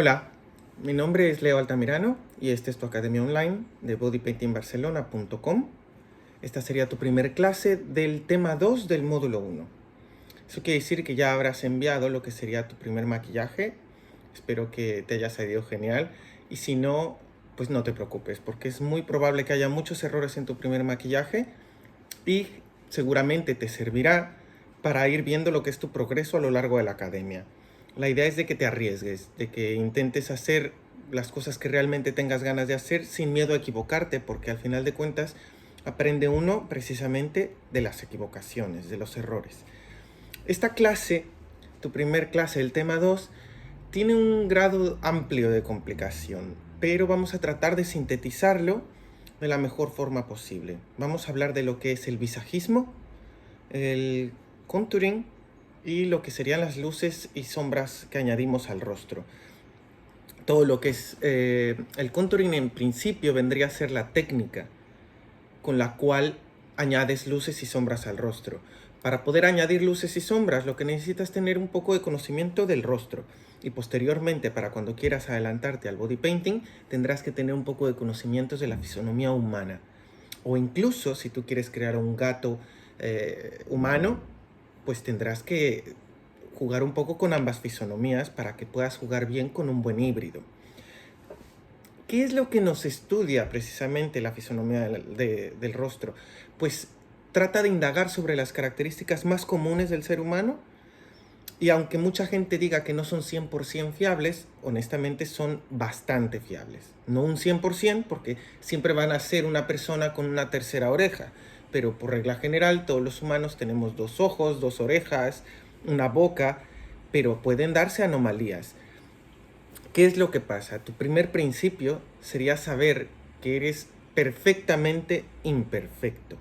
Hola, mi nombre es Leo Altamirano y esta es tu academia online de bodypaintingbarcelona.com. Esta sería tu primer clase del tema 2 del módulo 1. Eso quiere decir que ya habrás enviado lo que sería tu primer maquillaje. Espero que te haya salido genial y si no, pues no te preocupes porque es muy probable que haya muchos errores en tu primer maquillaje y seguramente te servirá para ir viendo lo que es tu progreso a lo largo de la academia. La idea es de que te arriesgues, de que intentes hacer las cosas que realmente tengas ganas de hacer sin miedo a equivocarte, porque al final de cuentas aprende uno precisamente de las equivocaciones, de los errores. Esta clase, tu primer clase, el tema 2, tiene un grado amplio de complicación, pero vamos a tratar de sintetizarlo de la mejor forma posible. Vamos a hablar de lo que es el visajismo, el contouring y lo que serían las luces y sombras que añadimos al rostro. Todo lo que es el contouring en principio vendría a ser la técnica con la cual añades luces y sombras al rostro. Para poder añadir luces y sombras lo que necesitas es tener un poco de conocimiento del rostro y posteriormente para cuando quieras adelantarte al body painting tendrás que tener un poco de conocimientos de la fisonomía humana o incluso si tú quieres crear un gato humano pues tendrás que jugar un poco con ambas fisonomías para que puedas jugar bien con un buen híbrido. ¿Qué es lo que nos estudia precisamente la fisonomía del rostro? Pues trata de indagar sobre las características más comunes del ser humano y aunque mucha gente diga que no son 100% fiables, honestamente son bastante fiables. No un 100% porque siempre van a ser una persona con una tercera oreja, pero por regla general todos los humanos tenemos dos ojos, dos orejas, una boca, pero pueden darse anomalías. ¿Qué es lo que pasa? Tu primer principio sería saber que eres perfectamente imperfecto.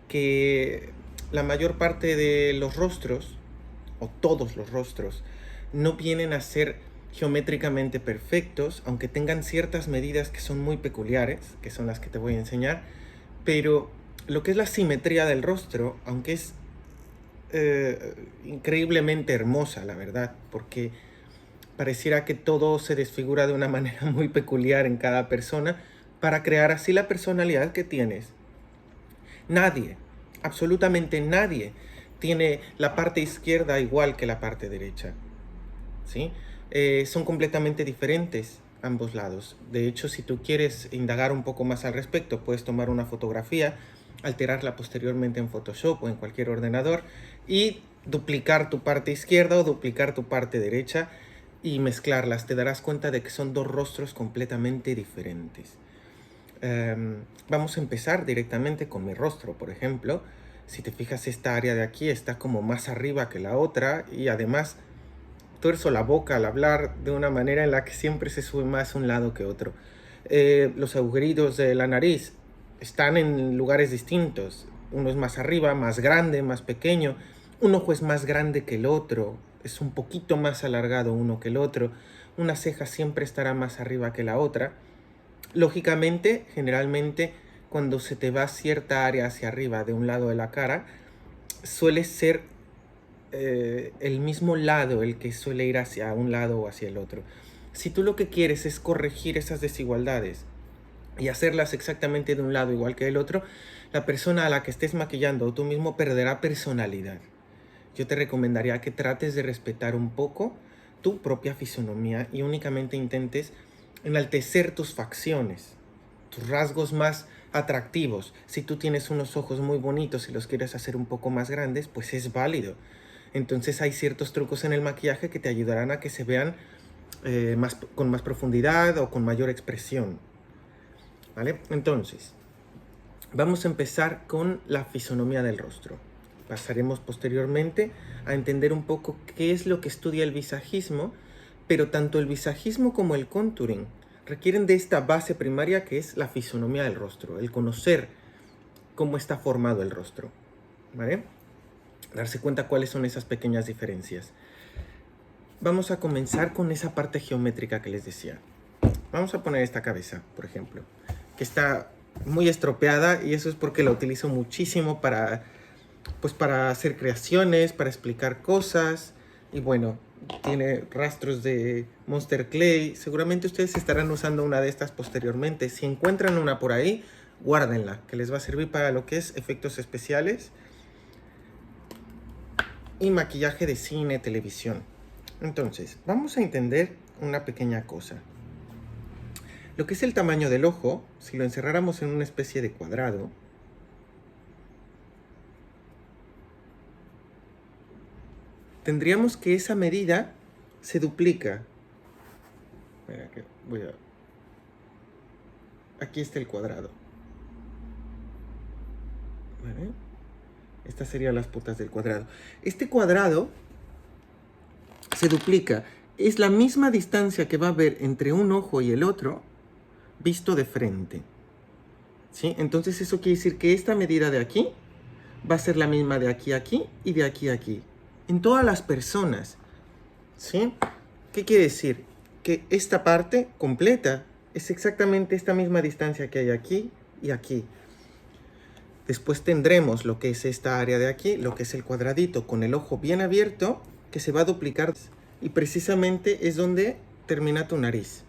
Que la mayor parte de los rostros, o todos los rostros, no vienen a ser geométricamente perfectos, aunque tengan ciertas medidas que son muy peculiares, que son las que te voy a enseñar, pero lo que es la simetría del rostro, aunque es increíblemente hermosa, la verdad, porque pareciera que todo se desfigura de una manera muy peculiar en cada persona para crear así la personalidad que tienes. Nadie, absolutamente nadie, tiene la parte izquierda igual que la parte derecha, ¿sí? Son completamente diferentes ambos lados. De hecho, si tú quieres indagar un poco más al respecto, puedes tomar una fotografía, alterarla posteriormente en Photoshop o en cualquier ordenador y duplicar tu parte izquierda o duplicar tu parte derecha y mezclarlas. Te darás cuenta de que son dos rostros completamente diferentes. Vamos a empezar directamente con mi rostro, por ejemplo. Si te fijas, esta área de aquí está como más arriba que la otra y además tuerzo la boca al hablar de una manera en la que siempre se sube más un lado que otro. Los agujeritos de la nariz están en lugares distintos. Uno es más arriba, más grande, más pequeño. Un ojo es más grande que el otro, es un poquito más alargado uno que el otro. Una ceja siempre estará más arriba que la otra. Lógicamente, generalmente, cuando se te va cierta área hacia arriba de un lado de la cara, suele ser el mismo lado el que suele ir hacia un lado o hacia el otro. Si tú lo que quieres es corregir esas desigualdades y hacerlas exactamente de un lado igual que del otro, la persona a la que estés maquillando o tú mismo perderá personalidad. Yo te recomendaría que trates de respetar un poco tu propia fisonomía y únicamente intentes enaltecer tus facciones, tus rasgos más atractivos. Si tú tienes unos ojos muy bonitos y los quieres hacer un poco más grandes, pues es válido. Entonces hay ciertos trucos en el maquillaje que te ayudarán a que se vean con más profundidad o con mayor expresión, ¿vale? Entonces, vamos a empezar con la fisonomía del rostro. Pasaremos posteriormente a entender un poco qué es lo que estudia el visajismo, pero tanto el visajismo como el contouring requieren de esta base primaria que es la fisonomía del rostro, el conocer cómo está formado el rostro, ¿vale? Darse cuenta cuáles son esas pequeñas diferencias. Vamos a comenzar con esa parte geométrica que les decía. Vamos a poner esta cabeza, por ejemplo, que está muy estropeada y eso es porque la utilizo muchísimo para hacer creaciones, para explicar cosas y bueno, tiene rastros de Monster Clay. Seguramente ustedes estarán usando una de estas posteriormente. Si encuentran una por ahí, guárdenla, que les va a servir para lo que es efectos especiales y maquillaje de cine, televisión. Entonces, vamos a entender una pequeña cosa. Lo que es el tamaño del ojo, si lo encerráramos en una especie de cuadrado, tendríamos que esa medida se duplica. Espera que aquí está el cuadrado. ¿Vale? Estas serían las puntas del cuadrado. Este cuadrado se duplica. Es la misma distancia que va a haber entre un ojo y el otro, visto de frente. ¿Sí? Entonces eso quiere decir que esta medida de aquí va a ser la misma de aquí a aquí y de aquí a aquí. En todas las personas. ¿Sí? ¿Qué quiere decir? Que esta parte completa es exactamente esta misma distancia que hay aquí y aquí. Después tendremos lo que es esta área de aquí, lo que es el cuadradito con el ojo bien abierto, que se va a duplicar. Y precisamente es donde termina tu nariz,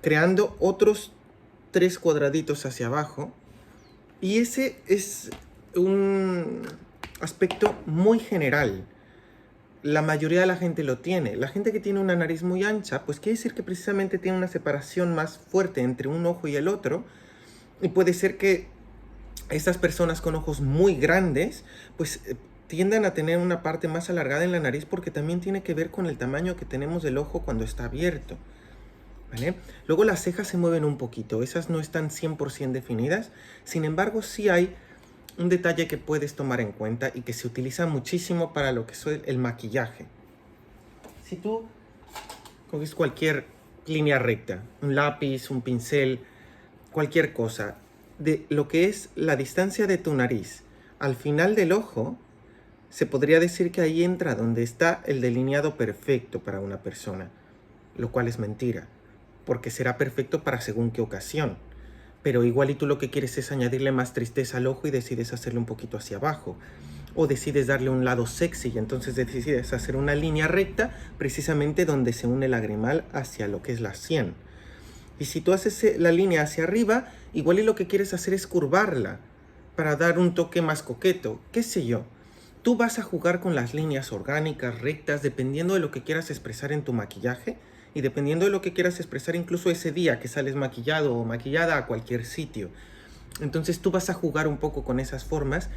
creando otros 3 cuadraditos hacia abajo. Y ese es un aspecto muy general. La mayoría de la gente lo tiene. La gente que tiene una nariz muy ancha, pues quiere decir que precisamente tiene una separación más fuerte entre un ojo y el otro. Y puede ser que estas personas con ojos muy grandes, pues tiendan a tener una parte más alargada en la nariz, porque también tiene que ver con el tamaño que tenemos del ojo cuando está abierto. ¿Vale? Luego las cejas se mueven un poquito. Esas no están 100% definidas. Sin embargo, sí hay un detalle que puedes tomar en cuenta y que se utiliza muchísimo para lo que es el maquillaje. Si tú coges cualquier línea recta, un lápiz, un pincel, cualquier cosa, de lo que es la distancia de tu nariz al final del ojo, se podría decir que ahí entra donde está el delineado perfecto para una persona, lo cual es mentira, porque será perfecto para según qué ocasión. Pero igual y tú lo que quieres es añadirle más tristeza al ojo y decides hacerle un poquito hacia abajo. O decides darle un lado sexy y entonces decides hacer una línea recta precisamente donde se une el lagrimal hacia lo que es la sien. Y si tú haces la línea hacia arriba, igual y lo que quieres hacer es curvarla para dar un toque más coqueto, qué sé yo. Tú vas a jugar con las líneas orgánicas, rectas, dependiendo de lo que quieras expresar en tu maquillaje y dependiendo de lo que quieras expresar incluso ese día que sales maquillado o maquillada a cualquier sitio. Entonces tú vas a jugar un poco con esas formas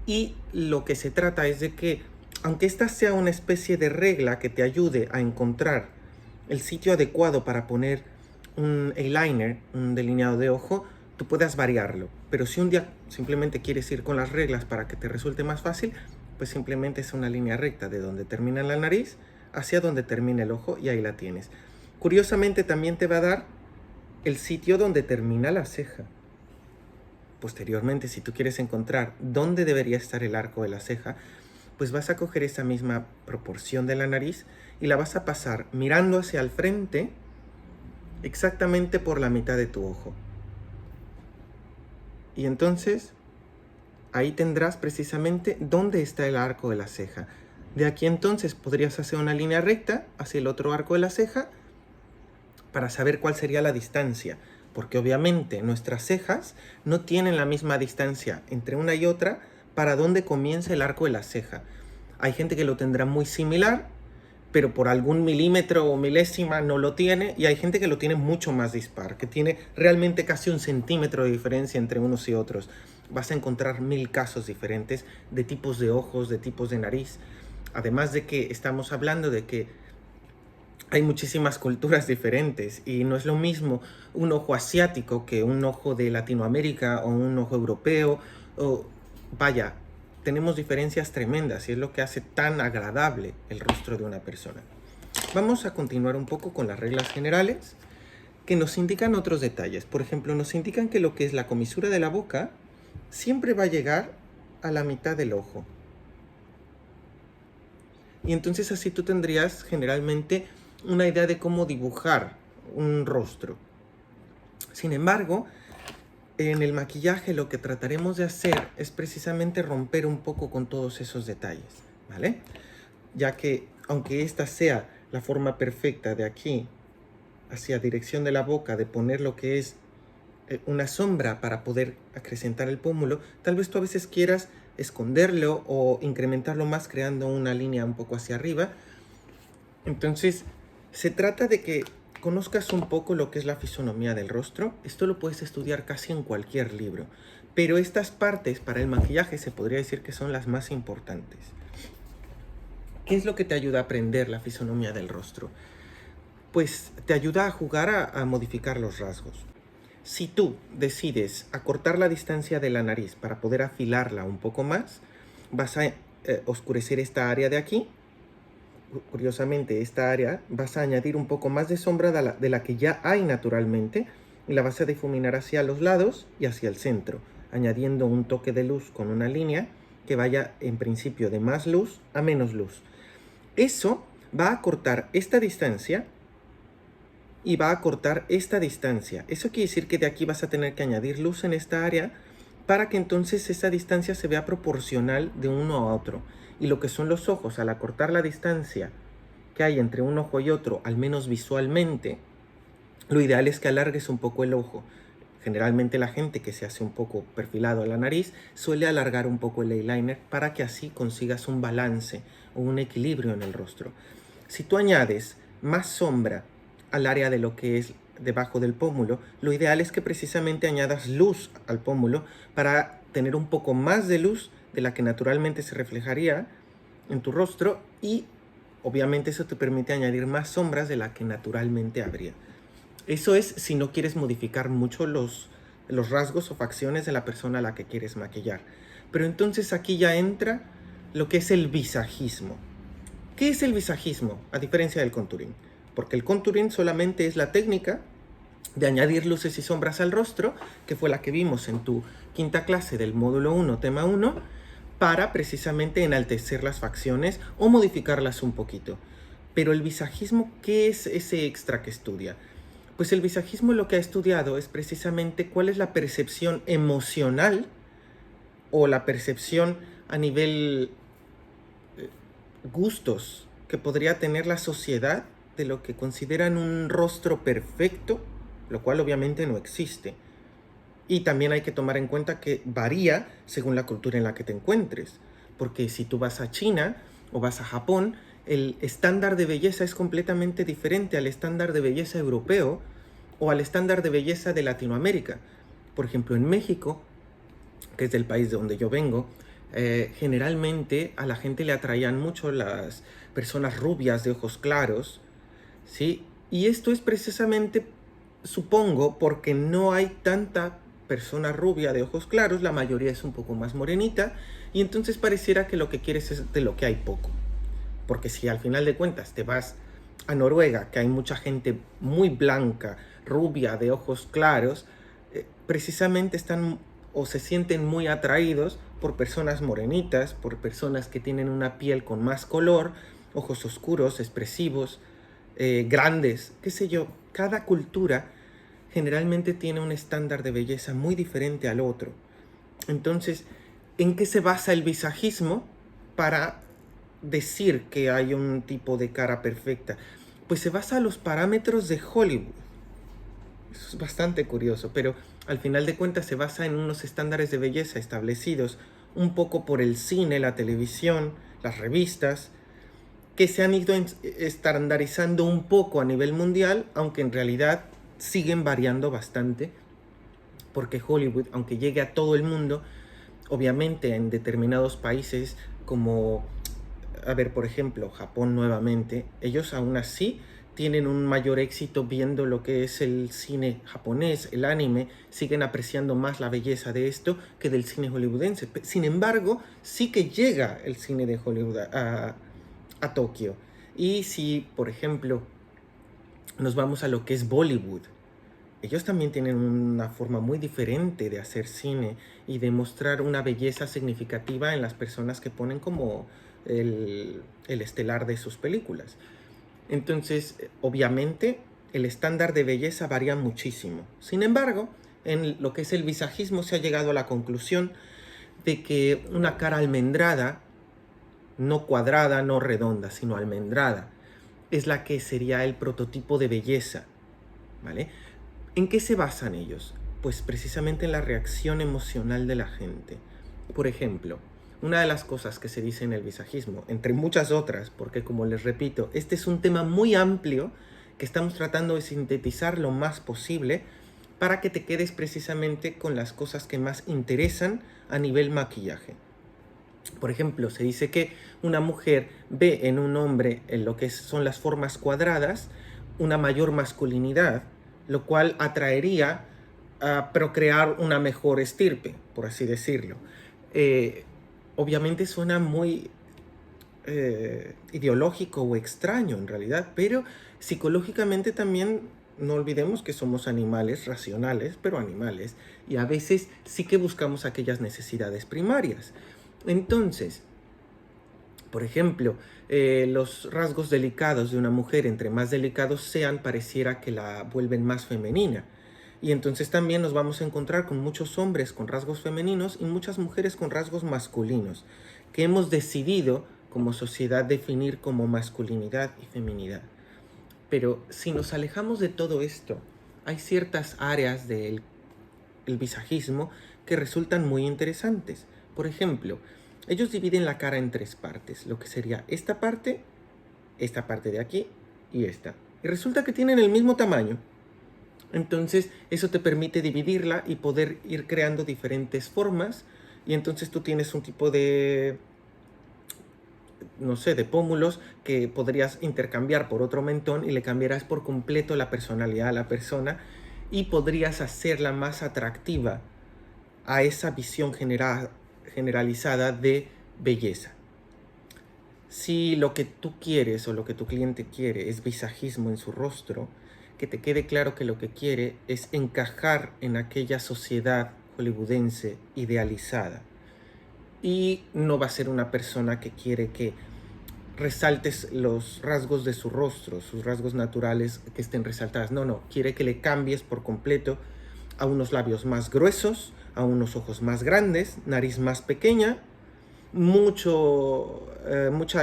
y lo que se trata es de que, aunque esta sea una especie de regla que te ayude a encontrar el sitio adecuado para poner un eyeliner, un delineado de ojo, tú puedas variarlo. Pero si un día simplemente quieres ir con las reglas para que te resulte más fácil, pues simplemente es una línea recta de donde termina la nariz hacia donde termina el ojo y ahí la tienes. Curiosamente también te va a dar el sitio donde termina la ceja. Posteriormente, si tú quieres encontrar dónde debería estar el arco de la ceja, pues vas a coger esa misma proporción de la nariz y la vas a pasar mirando hacia el frente exactamente por la mitad de tu ojo. Y entonces ahí tendrás precisamente dónde está el arco de la ceja. De aquí entonces podrías hacer una línea recta hacia el otro arco de la ceja para saber cuál sería la distancia. Porque obviamente nuestras cejas no tienen la misma distancia entre una y otra para dónde comienza el arco de la ceja. Hay gente que lo tendrá muy similar, pero por algún milímetro o milésima no lo tiene, y hay gente que lo tiene mucho más dispar, que tiene realmente casi 1 centímetro de diferencia entre unos y otros. Vas a encontrar 1000 casos diferentes de tipos de ojos, de tipos de nariz. Además de que estamos hablando de que hay muchísimas culturas diferentes y no es lo mismo un ojo asiático que un ojo de Latinoamérica o un ojo europeo. Vaya, tenemos diferencias tremendas y es lo que hace tan agradable el rostro de una persona. Vamos a continuar un poco con las reglas generales que nos indican otros detalles. Por ejemplo, nos indican que lo que es la comisura de la boca siempre va a llegar a la mitad del ojo. Y entonces así tú tendrías generalmente una idea de cómo dibujar un rostro. Sin embargo, en el maquillaje lo que trataremos de hacer es precisamente romper un poco con todos esos detalles, ¿vale? Ya que aunque esta sea la forma perfecta de aquí hacia dirección de la boca, de poner lo que es una sombra para poder acrecentar el pómulo, tal vez tú a veces quieras esconderlo o incrementarlo más creando una línea un poco hacia arriba. Entonces, se trata de que conozcas un poco lo que es la fisonomía del rostro. Esto lo puedes estudiar casi en cualquier libro, pero estas partes para el maquillaje se podría decir que son las más importantes. ¿Qué es lo que te ayuda a aprender la fisonomía del rostro? Pues te ayuda a jugar a modificar los rasgos. Si tú decides acortar la distancia de la nariz para poder afilarla un poco más, vas a oscurecer esta área de aquí. Curiosamente, esta área vas a añadir un poco más de sombra de la que ya hay naturalmente y la vas a difuminar hacia los lados y hacia el centro, añadiendo un toque de luz con una línea que vaya en principio de más luz a menos luz. Eso va a cortar esta distancia y va a cortar esta distancia. Eso quiere decir que de aquí vas a tener que añadir luz en esta área para que entonces esa distancia se vea proporcional de uno a otro. Y lo que son los ojos, al acortar la distancia que hay entre un ojo y otro, al menos visualmente, lo ideal es que alargues un poco el ojo. Generalmente la gente que se hace un poco perfilado a la nariz suele alargar un poco el eyeliner para que así consigas un balance o un equilibrio en el rostro. Si tú añades más sombra al área de lo que es debajo del pómulo, lo ideal es que precisamente añadas luz al pómulo para tener un poco más de luz de la que naturalmente se reflejaría en tu rostro y obviamente eso te permite añadir más sombras de la que naturalmente habría. Eso es si no quieres modificar mucho los rasgos o facciones de la persona a la que quieres maquillar. Pero entonces aquí ya entra lo que es el visajismo. ¿Qué es el visajismo? A diferencia del contouring. Porque el contouring solamente es la técnica de añadir luces y sombras al rostro, que fue la que vimos en tu quinta clase del módulo 1, tema 1, para precisamente enaltecer las facciones o modificarlas un poquito. Pero el visajismo, ¿qué es ese extra que estudia? Pues el visajismo lo que ha estudiado es precisamente cuál es la percepción emocional o la percepción a nivel gustos que podría tener la sociedad de lo que consideran un rostro perfecto, lo cual obviamente no existe. Y también hay que tomar en cuenta que varía según la cultura en la que te encuentres, porque si tú vas a China o vas a Japón, el estándar de belleza es completamente diferente al estándar de belleza europeo o al estándar de belleza de Latinoamérica. Por ejemplo, en México, que es del país de donde yo vengo, generalmente a la gente le atraían mucho las personas rubias de ojos claros, ¿sí? Y esto es precisamente, supongo, porque no hay tanta persona rubia de ojos claros, la mayoría es un poco más morenita, y entonces pareciera que lo que quieres es de lo que hay poco. Porque si al final de cuentas te vas a Noruega, que hay mucha gente muy blanca, rubia, de ojos claros, precisamente están o se sienten muy atraídos por personas morenitas, por personas que tienen una piel con más color, ojos oscuros, expresivos, grandes, qué sé yo. Cada cultura generalmente tiene un estándar de belleza muy diferente al otro. Entonces, ¿en qué se basa el visajismo para decir que hay un tipo de cara perfecta? Pues se basa en los parámetros de Hollywood. Eso es bastante curioso, pero al final de cuentas se basa en unos estándares de belleza establecidos un poco por el cine, la televisión, las revistas, que se han ido estandarizando un poco a nivel mundial, aunque en realidad siguen variando bastante, porque Hollywood, aunque llegue a todo el mundo, obviamente en determinados países como, a ver, por ejemplo, Japón nuevamente, ellos aún así tienen un mayor éxito viendo lo que es el cine japonés, el anime, siguen apreciando más la belleza de esto que del cine hollywoodense. Sin embargo, sí que llega el cine de Hollywood a Tokio. Y si, por ejemplo, nos vamos a lo que es Bollywood, ellos también tienen una forma muy diferente de hacer cine y de mostrar una belleza significativa en las personas que ponen como el estelar de sus películas. Entonces, obviamente, el estándar de belleza varía muchísimo. Sin embargo, en lo que es el visajismo se ha llegado a la conclusión de que una cara almendrada no cuadrada, no redonda, sino almendrada. Es la que sería el prototipo de belleza, ¿vale? ¿En qué se basan ellos? Pues precisamente en la reacción emocional de la gente. Por ejemplo, una de las cosas que se dice en el visajismo, entre muchas otras, porque como les repito, este es un tema muy amplio que estamos tratando de sintetizar lo más posible para que te quedes precisamente con las cosas que más interesan a nivel maquillaje. Por ejemplo, se dice que una mujer ve en un hombre en lo que son las formas cuadradas una mayor masculinidad, lo cual atraería a procrear una mejor estirpe, por así decirlo. Eh, Obviamente suena muy ideológico o extraño en realidad, pero psicológicamente también no olvidemos que somos animales racionales, pero animales, y a veces sí que buscamos aquellas necesidades primarias. Entonces, por ejemplo, los rasgos delicados de una mujer, entre más delicados sean, pareciera que la vuelven más femenina. Y entonces también nos vamos a encontrar con muchos hombres con rasgos femeninos y muchas mujeres con rasgos masculinos, que hemos decidido como sociedad definir como masculinidad y feminidad. Pero si nos alejamos de todo esto, hay ciertas áreas del visajismo que resultan muy interesantes. Por ejemplo, ellos dividen la cara en tres partes, lo que sería esta parte de aquí y esta. Y resulta que tienen el mismo tamaño. Entonces eso te permite dividirla y poder ir creando diferentes formas. Y entonces tú tienes un tipo de, no sé, de pómulos que podrías intercambiar por otro mentón y le cambiarás por completo la personalidad a la persona y podrías hacerla más atractiva a esa visión generalizada de belleza. Si lo que tú quieres o lo que tu cliente quiere es visajismo en su rostro, que te quede claro que lo que quiere es encajar en aquella sociedad hollywoodense idealizada. Y no va a ser una persona que quiere que resaltes los rasgos de su rostro, sus rasgos naturales que estén resaltadas. No, quiere que le cambies por completo a unos labios más gruesos, a unos ojos más grandes, nariz más pequeña, mucha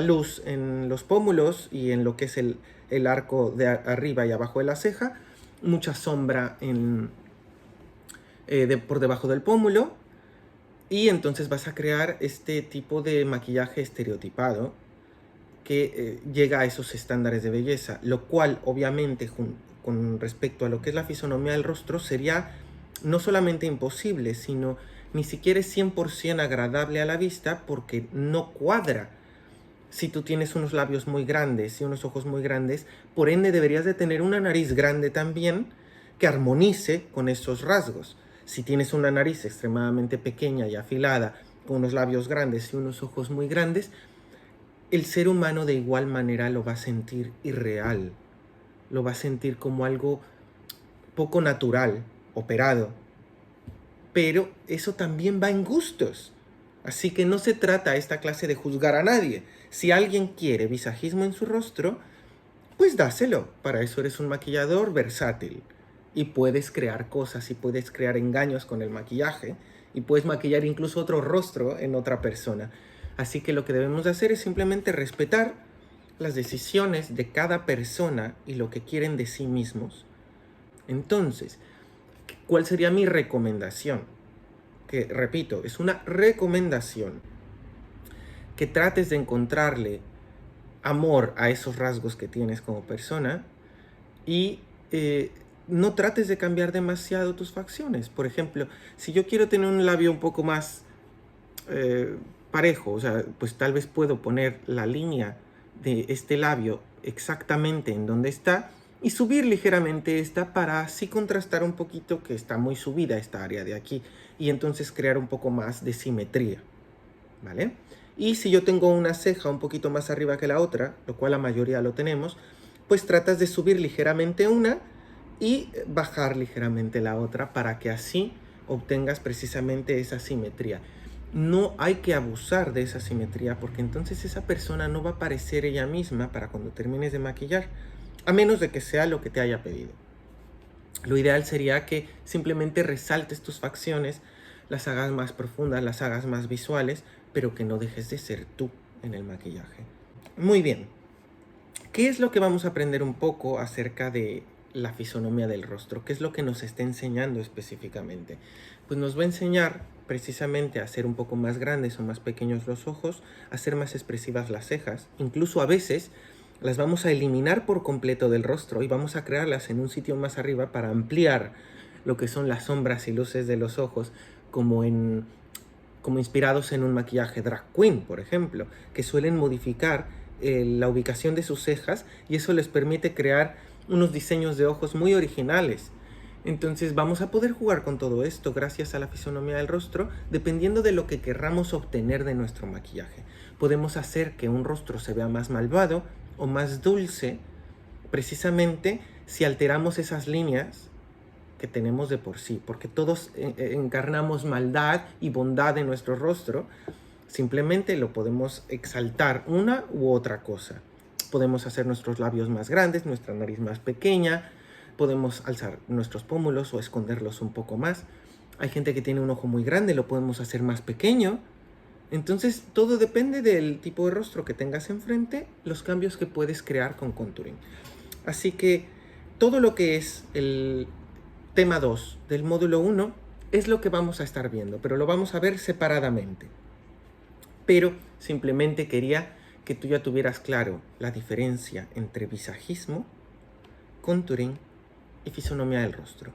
luz en los pómulos y en lo que es el arco de arriba y abajo de la ceja, mucha sombra por debajo del pómulo, y entonces vas a crear este tipo de maquillaje estereotipado que llega a esos estándares de belleza, lo cual obviamente con respecto a lo que es la fisonomía del rostro sería no solamente imposible, sino ni siquiera es 100% agradable a la vista porque no cuadra. Si tú tienes unos labios muy grandes y unos ojos muy grandes, por ende deberías de tener una nariz grande también que armonice con esos rasgos. Si tienes una nariz extremadamente pequeña y afilada, con unos labios grandes y unos ojos muy grandes, el ser humano de igual manera lo va a sentir irreal, lo va a sentir como algo poco natural, operado. Pero eso también va en gustos. Así que no se trata esta clase de juzgar a nadie. Si alguien quiere visajismo en su rostro, pues dáselo. Para eso eres un maquillador versátil. Y puedes crear cosas y puedes crear engaños con el maquillaje. Y puedes maquillar incluso otro rostro en otra persona. Así que lo que debemos de hacer es simplemente respetar las decisiones de cada persona y lo que quieren de sí mismos. Entonces, ¿cuál sería mi recomendación? Que, repito, es una recomendación. Que trates de encontrarle amor a esos rasgos que tienes como persona y no trates de cambiar demasiado tus facciones. Por ejemplo, si yo quiero tener un labio un poco más parejo, o sea, pues tal vez puedo poner la línea de este labio exactamente en donde está y subir ligeramente esta para así contrastar un poquito que está muy subida esta área de aquí y entonces crear un poco más de simetría, ¿vale? Y si yo tengo una ceja un poquito más arriba que la otra, lo cual la mayoría lo tenemos, pues tratas de subir ligeramente una y bajar ligeramente la otra para que así obtengas precisamente esa simetría. No hay que abusar de esa simetría porque entonces esa persona no va a parecer ella misma para cuando termines de maquillar, a menos de que sea lo que te haya pedido. Lo ideal sería que simplemente resaltes tus facciones, las hagas más profundas, las hagas más visuales, pero que no dejes de ser tú. en el maquillaje. Muy bien. ¿Qué es lo que vamos a aprender un poco acerca de la fisonomía del rostro? ¿Qué es lo que nos está enseñando específicamente? Pues nos va a enseñar precisamente a hacer un poco más grandes o más pequeños los ojos, a hacer más expresivas las cejas, incluso a veces las vamos a eliminar por completo del rostro y vamos a crearlas en un sitio más arriba para ampliar lo que son las sombras y luces de los ojos, como inspirados en un maquillaje drag queen, por ejemplo, que suelen modificar la ubicación de sus cejas y eso les permite crear unos diseños de ojos muy originales. Entonces vamos a poder jugar con todo esto gracias a la fisonomía del rostro, dependiendo de lo que querramos obtener de nuestro maquillaje. Podemos hacer que un rostro se vea más malvado o más dulce, precisamente si alteramos esas líneas que tenemos de por sí, porque todos encarnamos maldad y bondad en nuestro rostro, simplemente lo podemos exaltar una u otra cosa. Podemos hacer nuestros labios más grandes, nuestra nariz más pequeña, podemos alzar nuestros pómulos o esconderlos un poco más. Hay gente que tiene un ojo muy grande, lo podemos hacer más pequeño. Entonces todo depende del tipo de rostro que tengas enfrente, los cambios que puedes crear con contouring. Así que todo lo que es el tema 2 del módulo 1 es lo que vamos a estar viendo, pero lo vamos a ver separadamente. Pero simplemente quería que tú ya tuvieras claro la diferencia entre visajismo, contouring y fisonomía del rostro.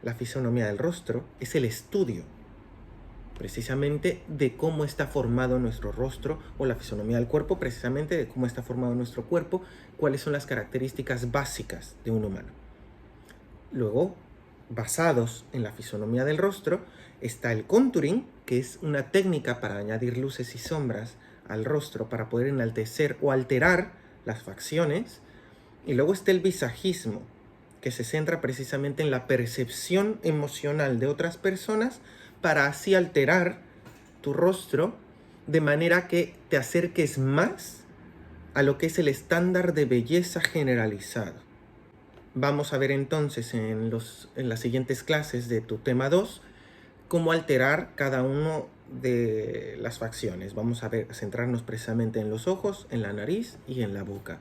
La fisonomía del rostro es el estudio precisamente de cómo está formado nuestro rostro, o la fisonomía del cuerpo precisamente de cómo está formado nuestro cuerpo, cuáles son las características básicas de un humano. Luego, basados en la fisonomía del rostro, está el contouring, que es una técnica para añadir luces y sombras al rostro para poder enaltecer o alterar las facciones. Y luego está el visajismo, que se centra precisamente en la percepción emocional de otras personas para así alterar tu rostro de manera que te acerques más a lo que es el estándar de belleza generalizado. Vamos a ver entonces en las siguientes clases de tu tema 2 cómo alterar cada uno de las facciones. Vamos a centrarnos precisamente en los ojos, en la nariz y en la boca,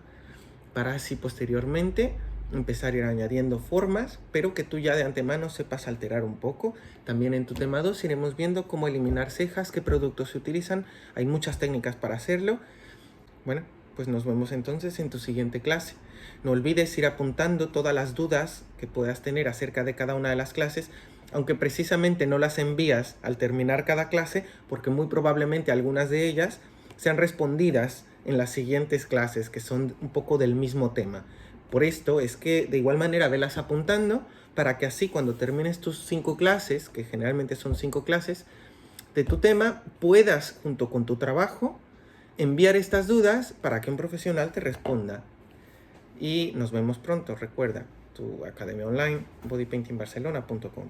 para así posteriormente empezar a ir añadiendo formas, pero que tú ya de antemano sepas alterar un poco. También en tu tema 2 iremos viendo cómo eliminar cejas, qué productos se utilizan. Hay muchas técnicas para hacerlo. Bueno, pues nos vemos entonces en tu siguiente clase. No olvides ir apuntando todas las dudas que puedas tener acerca de cada una de las clases, aunque precisamente no las envías al terminar cada clase, porque muy probablemente algunas de ellas sean respondidas en las siguientes clases, que son un poco del mismo tema. Por esto es que de igual manera velas apuntando, para que así cuando termines tus 5 clases, que generalmente son 5 clases, de tu tema, puedas, junto con tu trabajo, enviar estas dudas para que un profesional te responda. Y nos vemos pronto. Recuerda, tu academia online, bodypaintingbarcelona.com.